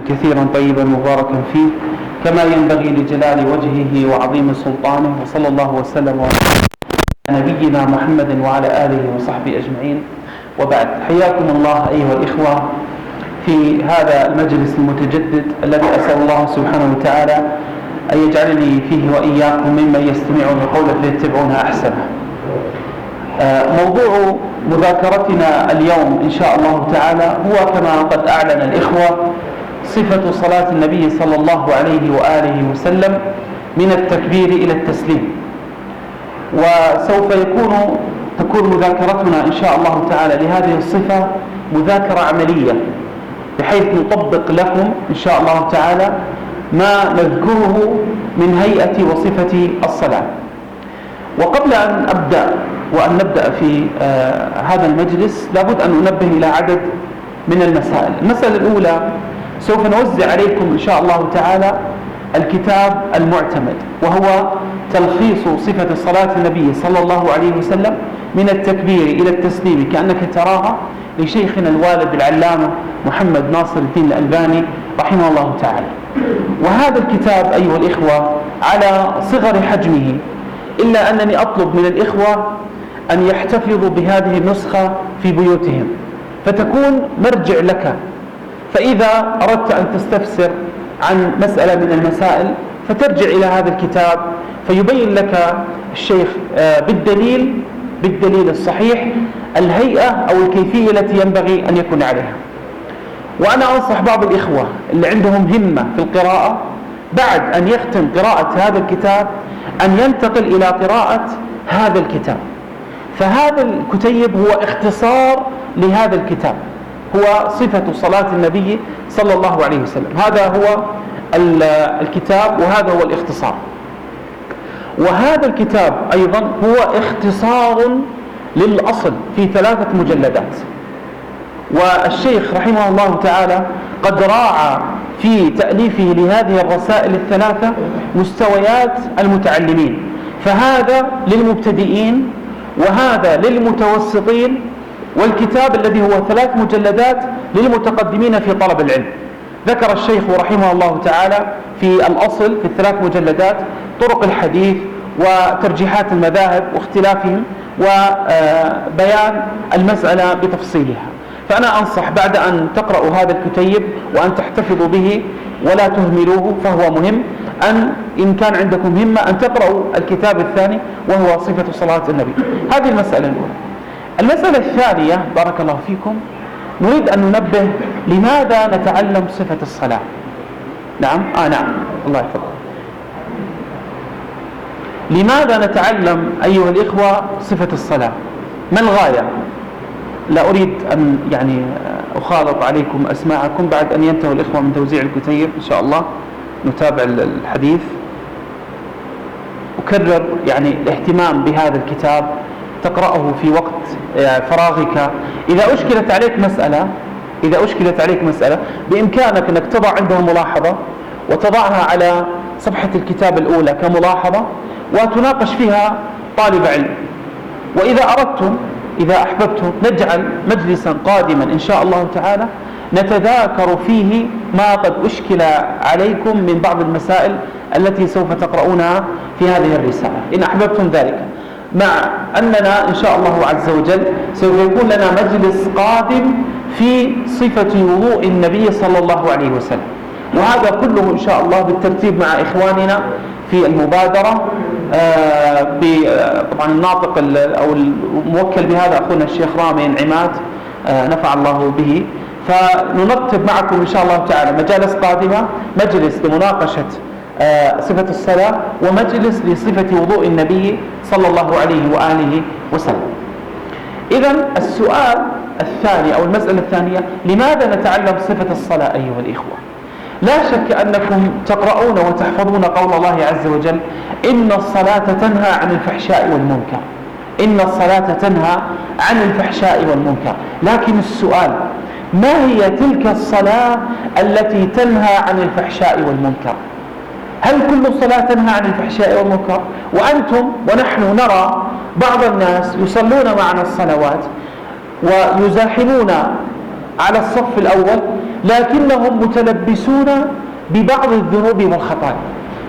كثيرا طيبا مباركا فيه كما ينبغي لجلال وجهه وعظيم سلطانه، وصلى الله وسلم على نبينا محمد وعلى آله وصحبه أجمعين. وبعد، حياكم الله أيها الإخوة في هذا المجلس المتجدد الذي أسأل الله سبحانه وتعالى أن يجعلني فيه وإياكم ممن يستمعون قوله فيتبعون أحسنه. موضوع مذاكرتنا اليوم إن شاء الله تعالى هو كما قد أعلن الإخوة صفة صلاة النبي صلى الله عليه وآله وسلم من التكبير إلى التسليم. وسوف تكون مذاكرتنا إن شاء الله تعالى لهذه الصفة مذاكرة عملية، بحيث نطبق لكم إن شاء الله تعالى ما نذكره من هيئة وصفة الصلاة. وقبل أن نبدأ في هذا المجلس لابد أن ننبه إلى عدد من المسائل. المسألة الأولى، سوف نوزع عليكم إن شاء الله تعالى الكتاب المعتمد، وهو تلخيص صفة صلاة النبي صلى الله عليه وسلم من التكبير إلى التسليم كأنك تراها، لشيخنا الوالد العلامة محمد ناصر الدين الألباني رحمه الله تعالى. وهذا الكتاب أيها الإخوة على صغر حجمه، إلا أنني أطلب من الإخوة أن يحتفظوا بهذه النسخة في بيوتهم، فتكون مرجع لك. فإذا أردت أن تستفسر عن مسألة من المسائل فترجع إلى هذا الكتاب، فيبين لك الشيخ بالدليل الصحيح الهيئة أو الكيفية التي ينبغي أن يكون عليها. وأنا أنصح بعض الإخوة اللي عندهم همة في القراءة بعد أن يختم قراءة هذا الكتاب أن ينتقل إلى قراءة هذا الكتاب. فهذا الكتيب هو اختصار لهذا الكتاب، هو صفة صلاة النبي صلى الله عليه وسلم. هذا هو الكتاب وهذا هو الاختصار. وهذا الكتاب أيضا هو اختصار للأصل في 3 مجلدات. والشيخ رحمه الله تعالى قد راعى في تأليفه لهذه الرسائل 3 مستويات المتعلمين، فهذا للمبتدئين وهذا للمتوسطين، والكتاب الذي هو 3 مجلدات للمتقدمين في طلب العلم. ذكر الشيخ رحمه الله تعالى في الأصل في 3 مجلدات طرق الحديث وترجيحات المذاهب واختلافهم وبيان المسألة بتفصيلها. فأنا أنصح بعد أن تقرأوا هذا الكتيب وأن تحتفظوا به ولا تهملوه، فهو مهم إن كان عندكم همة أن تقرأوا الكتاب الثاني وهو صفة صلاة النبي. هذه المسألة الأولى. المسألة الثانية بارك الله فيكم، نريد أن ننبه لماذا نتعلم صفة الصلاة. نعم الله يحفظك. لماذا نتعلم أيها الإخوة صفة الصلاة؟ ما الغاية؟ لا أريد أن أخالط عليكم أسماعكم بعد أن ينتهوا الإخوة من توزيع الكتيب إن شاء الله نتابع الحديث. أكرر الاهتمام بهذا الكتاب، تقرأه في وقت فراغك. إذا أشكلت عليك مسألة بإمكانك أنك تضع عندها ملاحظة وتضعها على صفحة الكتاب الأولى كملاحظة وتناقش فيها طالب علم. إذا أحببتم نجعل مجلسا قادما إن شاء الله تعالى نتذاكر فيه ما قد أشكل عليكم من بعض المسائل التي سوف تقرؤونها في هذه الرسالة إن أحببتم ذلك، مع أننا إن شاء الله عز وجل سوف يكون لنا مجلس قادم في صفة وضوء النبي صلى الله عليه وسلم. وهذا كله إن شاء الله بالترتيب مع إخواننا في المبادرة. طبعا الناطق أو الموكل بهذا أخونا الشيخ رامي عماد نفع الله به. فنرتب معكم إن شاء الله تعالى مجالس قادمة، مجلس لمناقشة صفة الصلاة ومجلس لصفة وضوء النبي صلى الله عليه وآله وسلم. إذن السؤال الثاني أو المسألة الثانية، لماذا نتعلم صفة الصلاة أيها الإخوة؟ لا شك أنكم تقرؤون وتحفظون قول الله عز وجل: إن الصلاة تنهى عن الفحشاء والمنكر. إن الصلاة تنهى عن الفحشاء والمنكر. لكن السؤال، ما هي تلك الصلاة التي تنهى عن الفحشاء والمنكر؟ هل كل الصلاة تنهى عن الفحشاء والمنكر؟ وأنتم ونحن نرى بعض الناس يصلون معنا الصلوات ويزاحمون على الصف الأول لكنهم متلبسون ببعض الذنوب والخطايا،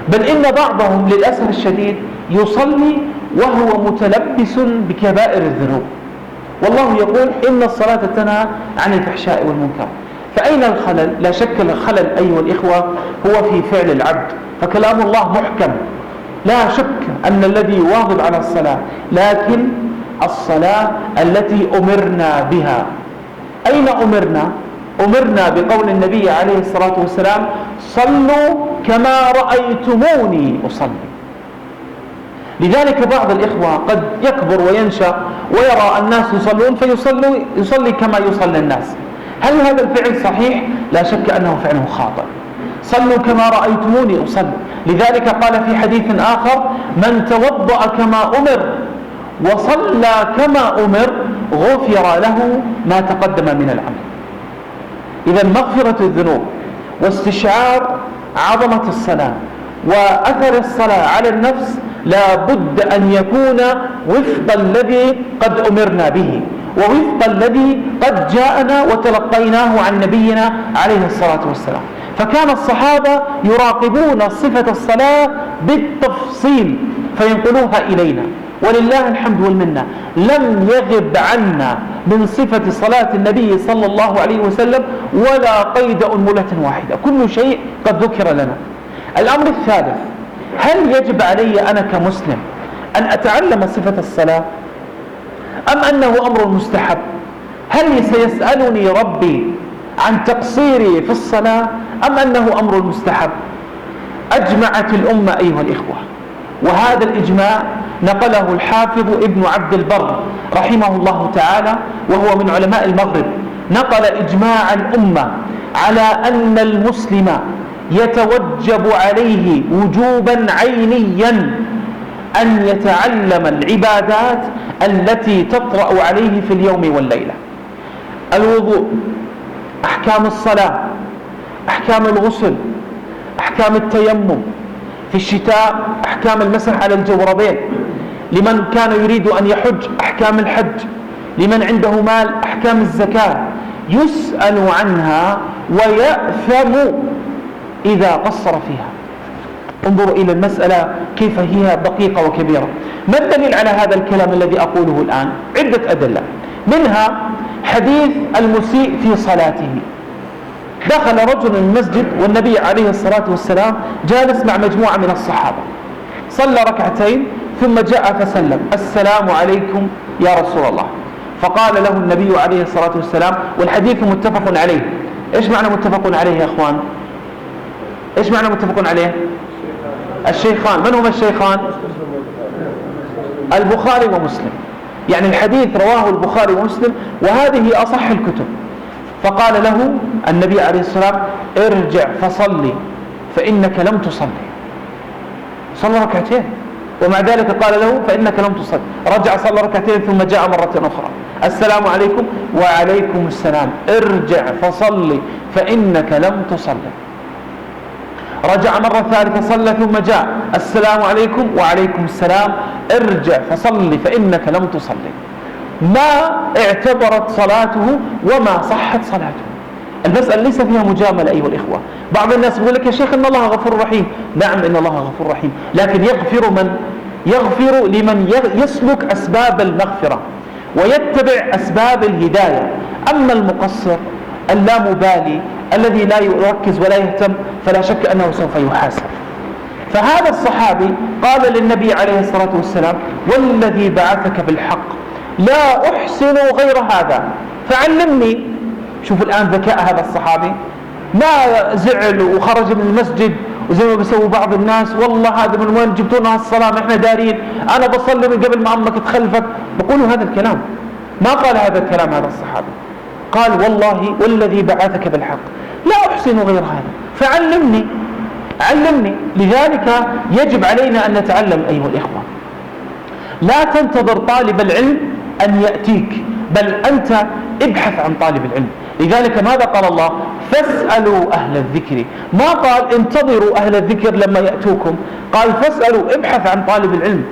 بل إن بعضهم للأسف الشديد يصلي وهو متلبس بكبائر الذنوب، والله يقول إن الصلاة تنهى عن الفحشاء والمنكر. فأين الخلل؟ لا شك الخلل أيها الإخوة هو في فعل العبد، فكلام الله محكم لا شك أن الذي يواظب على الصلاة، لكن الصلاة التي أمرنا بها. أين أمرنا؟ أمرنا بقول النبي عليه الصلاة والسلام: صلوا كما رأيتموني أصلي. لذلك بعض الإخوة قد يكبر وينشأ ويرى الناس يصلون فيصلي كما يصلي الناس. هل هذا الفعل صحيح؟ لا شك أنه فعله خاطئ. صلوا كما رأيتموني أصلي. لذلك قال في حديث آخر: من توضأ كما أمر وصلى كما أمر غفر له ما تقدم من العمل. إذا مغفرة الذنوب واستشعار عظمة الصلاة وأثر الصلاة على النفس لا بد أن يكون وفق الذي قد أمرنا به، ووفق الذي قد جاءنا وتلقيناه عن نبينا عليه الصلاة والسلام. فكان الصحابة يراقبون صفة الصلاة بالتفصيل فينقلوها إلينا، ولله الحمد والمنة لم يغب عنا من صفة صلاة النبي صلى الله عليه وسلم ولا قيد أنملة واحدة، كل شيء قد ذكر لنا. الأمر الثالث: هل يجب علي أنا كمسلم أن أتعلم صفة الصلاة أم أنه أمر مستحب؟ هل سيسألني ربي عن تقصيري في الصلاة أم أنه أمر مستحب؟ أجمعت الأمة أيها الإخوة، وهذا الإجماع نقله الحافظ ابن عبد البر رحمه الله تعالى وهو من علماء المغرب، نقل إجماع الأمة على أن المسلم يتوجب عليه وجوبا عينيا أن يتعلم العبادات التي تطرأ عليه في اليوم والليلة: الوضوء، أحكام الصلاة، أحكام الغسل، أحكام التيمم، في الشتاء أحكام المسح على الجوربين، لمن كان يريد أن يحج أحكام الحج، لمن عنده مال أحكام الزكاة، يسأل عنها ويأثم إذا قصر فيها. انظروا إلى المسألة كيف هي دقيقة وكبيرة. ما الدليل على هذا الكلام الذي أقوله الآن؟ عدة أدلة، منها حديث المسيء في صلاته. دخل رجل المسجد والنبي عليه الصلاة والسلام جالس مع مجموعة من الصحابة، صلى ركعتين ثم جاء فسلم: السلام عليكم يا رسول الله. فقال له النبي عليه الصلاة والسلام، والحديث متفق عليه. إيش معنى متفق عليه يا أخوان؟ إيش معنى متفق عليه؟ الشيخان. من هما الشيخان؟ البخاري ومسلم، يعني الحديث رواه البخاري ومسلم وهذه أصح الكتب. فقال له النبي عليه الصلاة والسلام: ارجع فصلي فإنك لم تصلي. صلى ركعتين ومع ذلك قال له: فإنك لم تصلي. رجع صلى ركعتين ثم جاء مرة أخرى: السلام عليكم. وعليكم السلام. ارجع فصلي فإنك لم تصلي. رجع مرة ثالثة صلى ثم جاء: السلام عليكم. وعليكم السلام. ارجع فصلي فإنك لم تصلي. ما اعتبرت صلاته وما صحت صلاته. المسألة ليس فيها مجاملة أيها الإخوة. بعض الناس يقول لك: يا شيخ إن الله غفور رحيم. نعم إن الله غفور رحيم، لكن يغفر من؟ يغفر لمن يسلك أسباب المغفرة ويتبع أسباب الهداية. أما المقصر اللامبالي الذي لا يركز ولا يهتم فلا شك أنه سوف يحاسب. فهذا الصحابي قال للنبي عليه الصلاة والسلام: والذي بعثك بالحق لا أحسن غير هذا فعلمني. شوفوا الآن ذكاء هذا الصحابي، ما زعل وخرج من المسجد وزي ما بيسوي بعض الناس: والله هذا من وين جبتونا الصلاة ما احنا دارين، أنا بصلي من قبل ما أمك تخلفك. بقولوا هذا الكلام. ما قال هذا الكلام هذا الصحابي، قال: والله والذي بعثك بالحق لا أحسن غير هذا فعلمني. علمني. لذلك يجب علينا أن نتعلم أيها الإخوة. لا تنتظر طالب العلم أن يأتيك، بل أنت ابحث عن طالب العلم. لذلك ماذا قال الله؟ فاسألوا أهل الذكر. ما قال انتظروا أهل الذكر لما يأتوكم، قال فاسألوا، ابحث عن طالب العلم،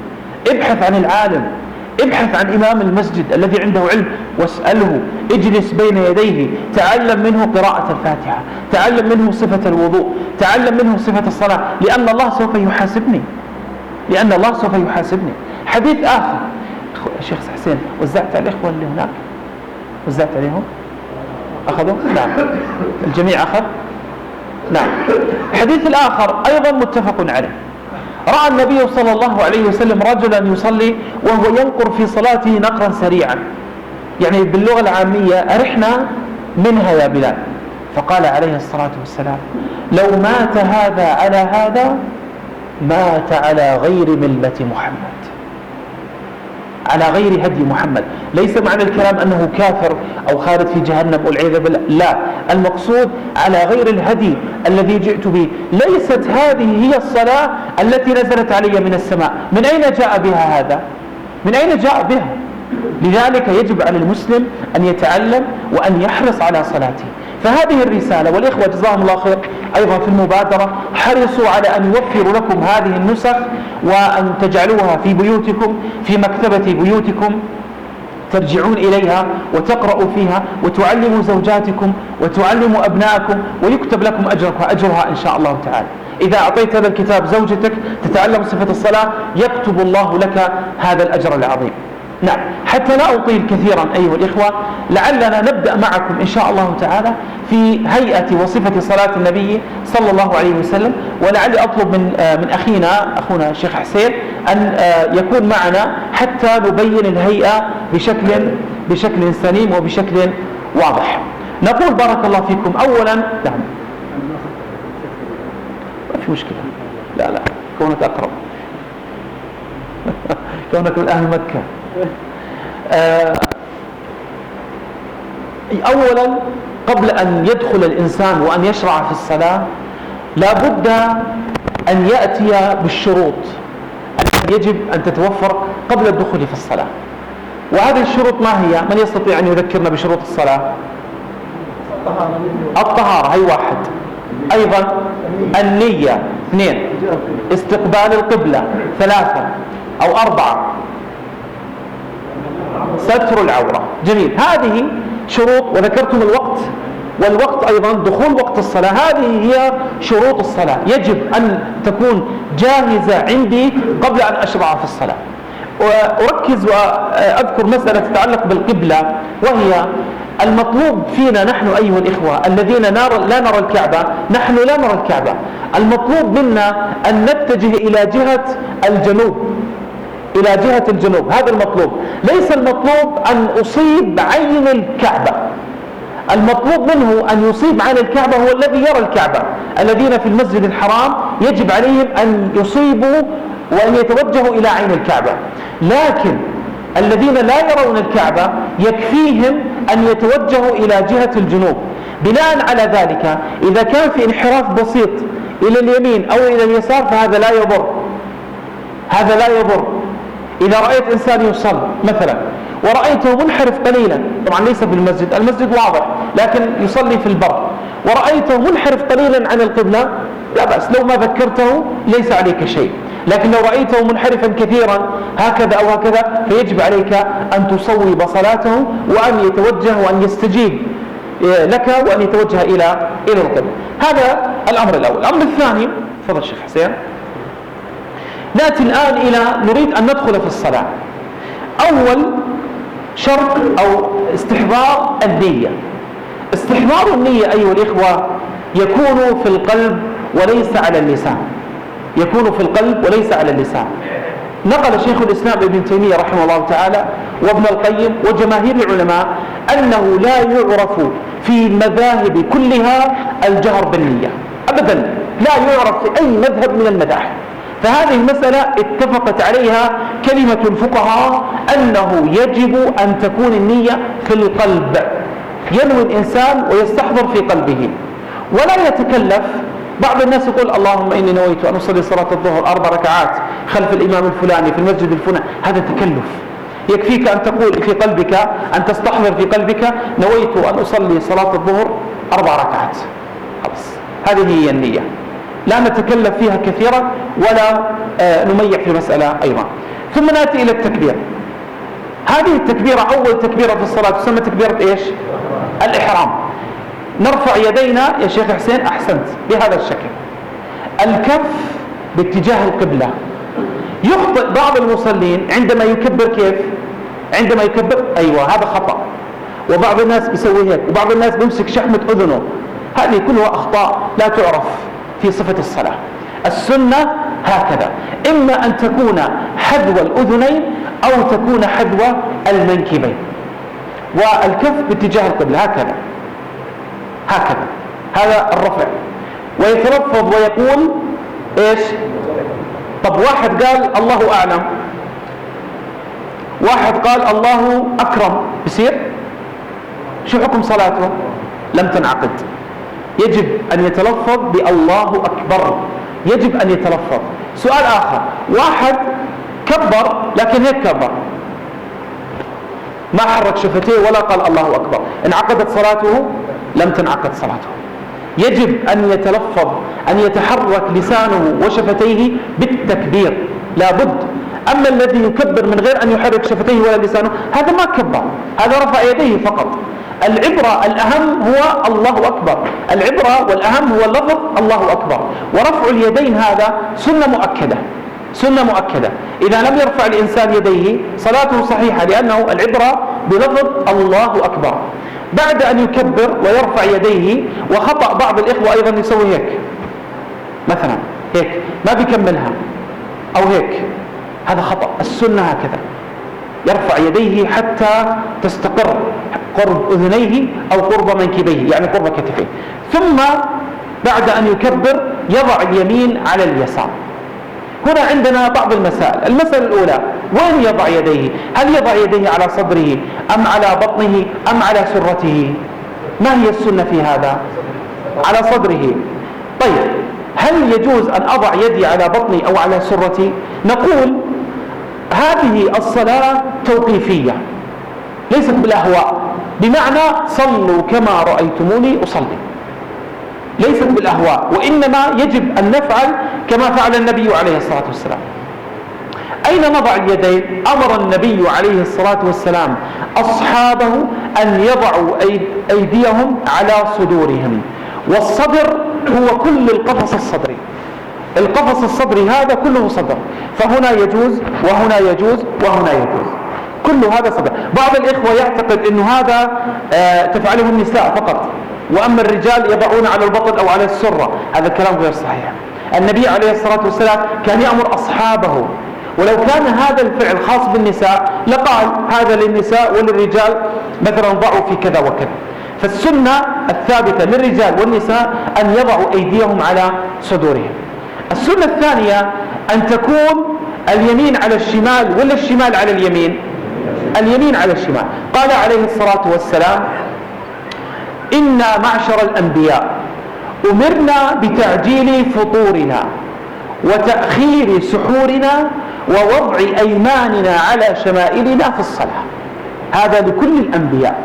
ابحث عن العالم، ابحث عن إمام المسجد الذي عنده علم واسأله، اجلس بين يديه، تعلم منه قراءة الفاتحة، تعلم منه صفة الوضوء، تعلم منه صفة الصلاة، لأن الله سوف يحاسبني، لأن الله سوف يحاسبني. حديث آخر، الشيخ حسين وزعت على الإخوة اللي هناك، وزعت عليهم؟ أخذوا؟ نعم. الجميع أخذ؟ نعم. الحديث الآخر أيضا متفق عليه. رأى النبي صلى الله عليه وسلم رجلا يصلي وهو ينقر في صلاته نقرا سريعا، يعني باللغة العامية أرحنا منها يا بلال. فقال عليه الصلاة والسلام: لو مات هذا على هذا مات على غير ملة محمد، على غير هدي محمد. ليس معنى الكلام أنه كافر أو خالد في جهنم والعياذ بالله، لا، المقصود على غير الهدي الذي جئت به. ليست هذه هي الصلاة التي نزلت علي من السماء. من أين جاء بها هذا؟ من أين جاء بها؟ لذلك يجب على المسلم أن يتعلم وأن يحرص على صلاته. فهذه الرسالة، والإخوة جزاهم الله خير أيضا في المبادرة حرصوا على أن يوفروا لكم هذه النسخ وأن تجعلوها في بيوتكم، في مكتبة بيوتكم، ترجعون إليها وتقرأوا فيها وتعلموا زوجاتكم وتعلموا أبنائكم، ويكتب لكم أجرها إن شاء الله تعالى. إذا أعطيت هذا الكتاب زوجتك تتعلم صفة الصلاة يكتب الله لك هذا الأجر العظيم. نعم. حتى لا أطيل كثيرا أيها الإخوة، لعلنا نبدأ معكم إن شاء الله تعالى في هيئة وصفة صلاة النبي صلى الله عليه وسلم. ولعلي أطلب من أخونا الشيخ حسين أن يكون معنا حتى نبين الهيئة بشكل سليم وبشكل واضح. نقول بارك الله فيكم. أولا نعم، ما في مشكلة، لا كونك أقرب كونك من أهل مكة. أولا قبل أن يدخل الإنسان وأن يشرع في الصلاة لا بد أن يأتي بالشروط التي يجب أن تتوفر قبل الدخول في الصلاة. وهذه الشروط ما هي؟ من يستطيع أن يذكرنا بشروط الصلاة؟ الطهارة، هي واحد. أيضا النية، اثنين. استقبال القبلة، ثلاثة أو أربعة. ستر العورة. جميل، هذه شروط. وذكرتم الوقت، والوقت أيضا دخول وقت الصلاة، هذه هي شروط الصلاة، يجب أن تكون جاهزة عندي قبل أن أشرع في الصلاة. وأركز وأذكر مسألة تتعلق بالقبلة، وهي المطلوب فينا نحن أيها الإخوة الذين لا نرى الكعبة، نحن لا نرى الكعبة، المطلوب منا أن نتجه إلى جهة الجنوب، إلى جهة الجنوب. هذا المطلوب. ليس المطلوب أن أصيب عين الكعبة، المطلوب منه أن يصيب عين الكعبة هو الذي يرى الكعبة. الذين في المسجد الحرام يجب عليهم أن يصيبوا وأن يتوجهوا إلى عين الكعبة، لكن الذين لا يرون الكعبة يكفيهم أن يتوجهوا إلى جهة الجنوب. بناء على ذلك إذا كان في انحراف بسيط إلى اليمين أو إلى اليسار فهذا لا يضر، هذا لا يضر. إذا رأيت إنسان يصلي مثلا ورأيته منحرف قليلا، طبعا ليس في المسجد، المسجد واضح، لكن يصلي في البر، ورأيته منحرف قليلا عن القبلة لا بأس، لو ما ذكرته ليس عليك شيء. لكن لو رأيته منحرفا كثيرا هكذا أو هكذا فيجب عليك أن تصوب صلاته وأن يتوجه وأن يستجيب لك وأن يتوجه إلى القبلة. هذا الأمر الأول. الأمر الثاني، تفضل الشيخ حسين. نأتي الآن إلى نريد أن ندخل في الصلاة. أول شرط أو استحضار النية. استحضار النية أيها الإخوة يكون في القلب وليس على اللسان، يكون في القلب وليس على اللسان. نقل شيخ الإسلام ابن تيمية رحمه الله تعالى وابن القيم وجماهير العلماء أنه لا يعرف في المذاهب كلها الجهر بالنية أبدا، لا يعرف في أي مذهب من المذاهب. فهذه المسألة اتفقت عليها كلمة الفقهاء أنه يجب أن تكون النية في القلب، ينوي الإنسان ويستحضر في قلبه ولا يتكلف. بعض الناس يقول اللهم إني نويت أن أصلي صلاة الظهر 4 ركعات خلف الإمام الفلاني في المسجد الفلاني، هذا تكلف. يكفيك أن تقول في قلبك، أن تستحضر في قلبك نويت أن أصلي صلاة الظهر 4 ركعات، خلاص هذه هي النية، لا نتكلف فيها كثيرا ولا نميع في المسألة أيضا. ثم نأتي إلى التكبير. هذه التكبيرة أول تكبيرة في الصلاة تسمى تكبيرة إيش؟ الإحرام. نرفع يدينا يا شيخ حسين، أحسنت، بهذا الشكل، الكف باتجاه القبلة. يخطئ بعض المصلين عندما يكبر كيف؟ عندما يكبر أيوة هذا خطأ، وبعض الناس بيسوي هيك، وبعض الناس بيمسك شحمة أذنه. هذه كلها أخطاء لا تعرف في صفة الصلاة. السنة هكذا، إما أن تكون حذو الأذنين أو تكون حذو المنكبين، والكف باتجاه القبلة هكذا هكذا، هذا الرفع. ويتلفظ ويقول إيش؟ طب واحد قال الله أعلم، واحد قال الله أكرم، بصير شو حكم صلاته؟ لم تنعقد. يجب أن يتلفظ بالله أكبر، يجب أن يتلفظ. سؤال آخر، واحد كبر لكن هيك كبر، ما حرك شفتيه ولا قال الله أكبر، انعقدت صلاته؟ لم تنعقد صلاته. يجب أن يتلفظ، أن يتحرك لسانه وشفتيه بالتكبير، لا بد. أما الذي يكبر من غير أن يحرك شفتيه ولا لسانه، هذا ما كبر، هذا رفع يديه فقط. العبرة الأهم هو الله أكبر، العبرة والأهم هو اللفظ الله أكبر. ورفع اليدين هذا سنة مؤكدة، سنة مؤكدة. إذا لم يرفع الإنسان يديه صلاته صحيحة، لأنه العبرة بلفظ الله أكبر. بعد أن يكبر ويرفع يديه، وخطأ بعض الإخوة أيضا يسوي هيك مثلا، هيك ما بيكملها، أو هيك، هذا خطأ. السنة هكذا، يرفع يديه حتى تستقر قرب أذنيه أو قرب منكبيه، يعني قرب كتفيه، ثم بعد أن يكبر يضع اليمين على اليسار. هنا عندنا بعض المسائل. المسألة الأولى، وين يضع يديه؟ هل يضع يديه على صدره أم على بطنه أم على سرته؟ ما هي السنة في هذا؟ على صدره. طيب، هل يجوز أن أضع يدي على بطني أو على سرتي؟ نقول هذه الصلاة توقيفية، ليست بالأهواء، بمعنى صلوا كما رأيتموني أصلي، ليست بالأهواء، وإنما يجب أن نفعل كما فعل النبي عليه الصلاة والسلام. أين نضع اليدين؟ أمر النبي عليه الصلاة والسلام أصحابه أن يضعوا أيديهم على صدورهم، والصدر هو كل القفص الصدري، القفص الصدري هذا كله صدر، فهنا يجوز وهنا يجوز وهنا يجوز، كل هذا صدر. بعض الإخوة يعتقد أنه هذا تفعله النساء فقط، وأما الرجال يضعون على البطن أو على السرة، هذا الكلام غير صحيح. النبي عليه الصلاة والسلام كان يأمر أصحابه، ولو كان هذا الفعل خاص بالنساء لقال هذا للنساء وللرجال مثلا ضعوا في كذا وكذا. فالسنة الثابتة للرجال والنساء أن يضعوا أيديهم على صدورهم. السنة الثانية أن تكون اليمين على الشمال ولا الشمال على اليمين؟ اليمين على الشمال. قال عليه الصلاة والسلام: إنا معشر الأنبياء أمرنا بتعجيل فطورنا وتأخير سحورنا ووضع أيماننا على شمائلنا في الصلاة. هذا لكل الأنبياء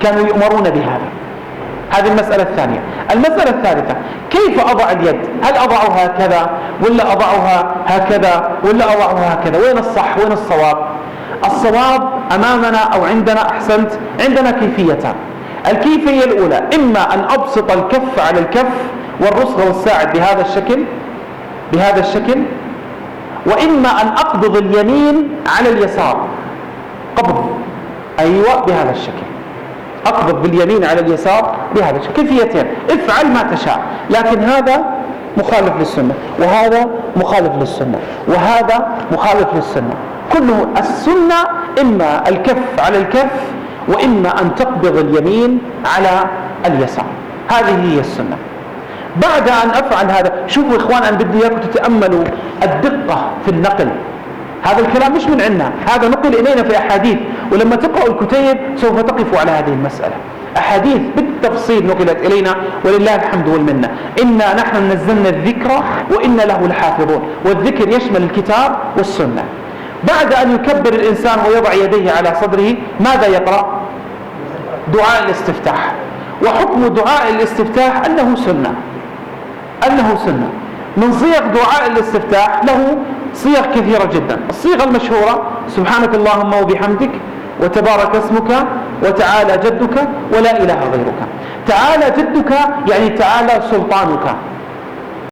كانوا يؤمرون بهذا. هذه المسألة الثانية. المسألة الثالثة: كيف أضع اليد؟ هل أضعها هكذا ولا أضعها هكذا ولا أضعها هكذا؟ وين الصح وين الصواب؟ الصواب أمامنا أو عندنا، أحسنت، عندنا كيفيتان. الكيفية الأولى إما أن أبسط الكف على الكف والرسغ والساعد بهذا الشكل، بهذا الشكل، وإما أن أقبض اليمين على اليسار، قبض، أيوة بهذا الشكل، أقبض باليمين على اليسار بهذا الشكل. كيفيتين، افعل ما تشاء، لكن هذا مخالف للسنة وهذا مخالف للسنة وهذا مخالف للسنة. كله السنة إما الكف على الكف وإما أن تقبض اليمين على اليسار، هذه هي السنة. بعد أن أفعل هذا، شوفوا إخوان، أنا بدي إياكم تتأملوا الدقة في النقل. هذا الكلام مش من عندنا، هذا نقل إلينا في أحاديث، ولما تقرأوا الكتيب سوف تقفوا على هذه المسألة. أحاديث بالتفصيل نقلت إلينا ولله الحمد والمنة. إنا نحن نزلنا الذكر وإنا له لحافظون، والذكر يشمل الكتاب والسنة. بعد أن يكبر الإنسان ويضع يديه على صدره، ماذا يقرأ؟ دعاء الاستفتاح. وحكم دعاء الاستفتاح أنه سنة، أنه سنة. من صيغ دعاء الاستفتاح له صيغ كثيرة جدا. الصيغة المشهورة: سبحانك اللهم وبحمدك وتبارك اسمك وتعالى جدك ولا إله غيرك. تعالى جدك يعني تعالى سلطانك،